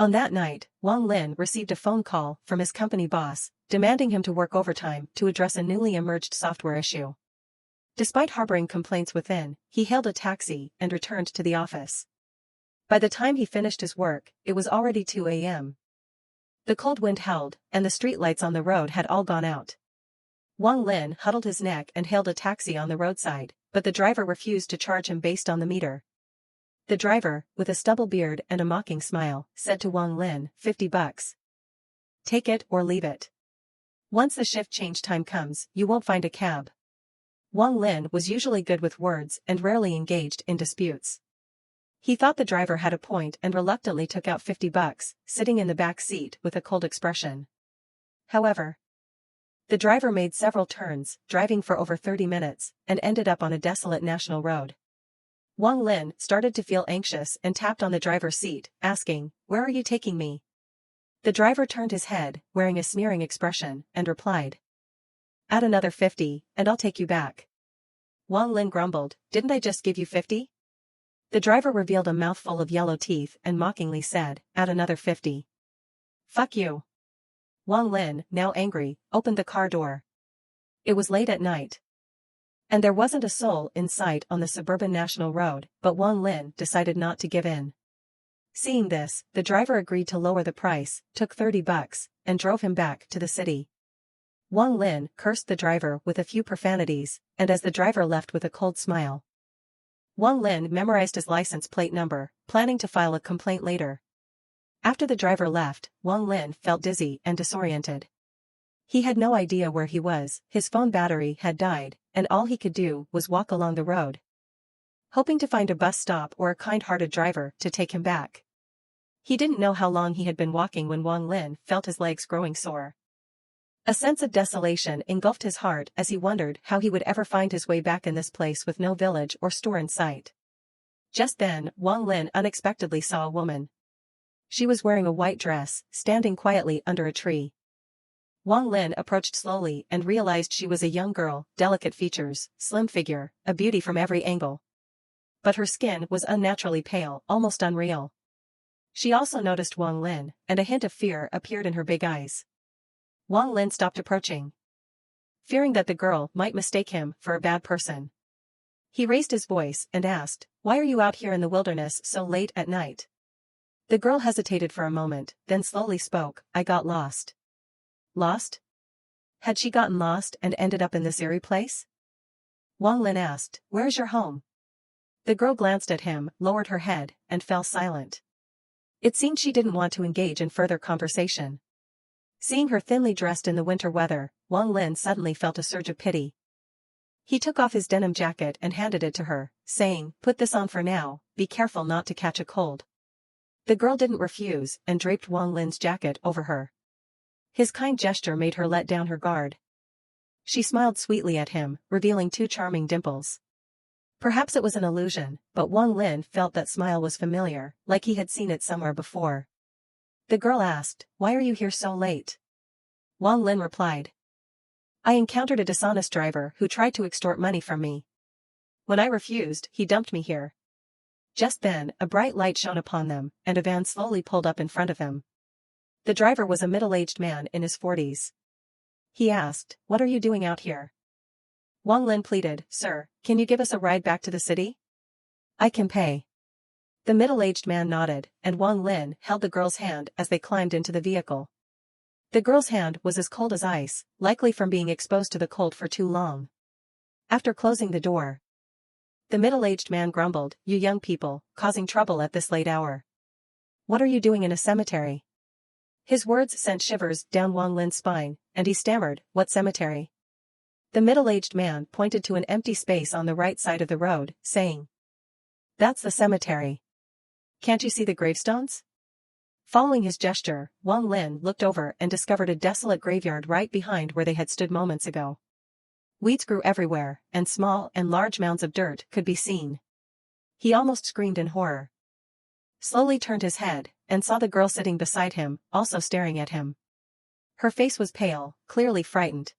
On that night, Wang Lin received a phone call from his company boss, demanding him to work overtime to address a newly emerged software issue. Despite harboring complaints within, he hailed a taxi and returned to the office. By the time he finished his work, it was already 2 a.m. The cold wind howled, and the streetlights on the road had all gone out. Wang Lin huddled his neck and hailed a taxi on the roadside, but the driver refused to charge him based on the meter. The driver, with a stubble beard and a mocking smile, said to Wang Lin, $50. Take it or leave it. Once the shift change time comes, you won't find a cab. Wang Lin was usually good with words and rarely engaged in disputes. He thought the driver had a point and reluctantly took out $50, sitting in the back seat with a cold expression. However, the driver made several turns, driving for over 30 minutes, and ended up on a desolate national road. Wang Lin started to feel anxious and tapped on the driver's seat, asking, "Where are you taking me?" The driver turned his head, wearing a sneering expression, and replied, "Add another 50, and I'll take you back." Wang Lin grumbled, "Didn't I just give you 50? The driver revealed a mouthful of yellow teeth and mockingly said, "Add another 50. Fuck you." Wang Lin, now angry, opened the car door. It was late at night, and there wasn't a soul in sight on the suburban national road, but Wang Lin decided not to give in. Seeing this, the driver agreed to lower the price, took $30, and drove him back to the city. Wang Lin cursed the driver with a few profanities, and as the driver left with a cold smile, Wang Lin memorized his license plate number, planning to file a complaint later. After the driver left, Wang Lin felt dizzy and disoriented. He had no idea where he was, his phone battery had died, and all he could do was walk along the road, hoping to find a bus stop or a kind-hearted driver to take him back. He didn't know how long he had been walking when Wang Lin felt his legs growing sore. A sense of desolation engulfed his heart as he wondered how he would ever find his way back in this place with no village or store in sight. Just then, Wang Lin unexpectedly saw a woman. She was wearing a white dress, standing quietly under a tree. Wang Lin approached slowly and realized she was a young girl, delicate features, slim figure, a beauty from every angle. But her skin was unnaturally pale, almost unreal. She also noticed Wang Lin, and a hint of fear appeared in her big eyes. Wang Lin stopped approaching, fearing that the girl might mistake him for a bad person. He raised his voice and asked, "Why are you out here in the wilderness so late at night?" The girl hesitated for a moment, then slowly spoke, "I got lost." Lost? Had she gotten lost and ended up in this eerie place? Wang Lin asked, "Where's your home?" The girl glanced at him, lowered her head, and fell silent. It seemed she didn't want to engage in further conversation. Seeing her thinly dressed in the winter weather, Wang Lin suddenly felt a surge of pity. He took off his denim jacket and handed it to her, saying, "Put this on for now, be careful not to catch a cold." The girl didn't refuse and draped Wang Lin's jacket over her. His kind gesture made her let down her guard. She smiled sweetly at him, revealing 2 charming dimples. Perhaps it was an illusion, but Wang Lin felt that smile was familiar, like he had seen it somewhere before. The girl asked, "Why are you here so late?" Wang Lin replied, "I encountered a dishonest driver who tried to extort money from me. When I refused, he dumped me here." Just then, a bright light shone upon them, and a van slowly pulled up in front of him. The driver was a middle-aged man in his 40s. He asked, "What are you doing out here?" Wang Lin pleaded, "Sir, can you give us a ride back to the city? I can pay." The middle-aged man nodded, and Wang Lin held the girl's hand as they climbed into the vehicle. The girl's hand was as cold as ice, likely from being exposed to the cold for too long. After closing the door, the middle-aged man grumbled, "You young people, causing trouble at this late hour. What are you doing in a cemetery?" His words sent shivers down Wang Lin's spine, and he stammered, "What cemetery?" The middle-aged man pointed to an empty space on the right side of the road, saying, "That's the cemetery. Can't you see the gravestones?" Following his gesture, Wang Lin looked over and discovered a desolate graveyard right behind where they had stood moments ago. Weeds grew everywhere, and small and large mounds of dirt could be seen. He almost screamed in horror. Slowly turned his head, and saw the girl sitting beside him, also staring at him. Her face was pale, clearly frightened.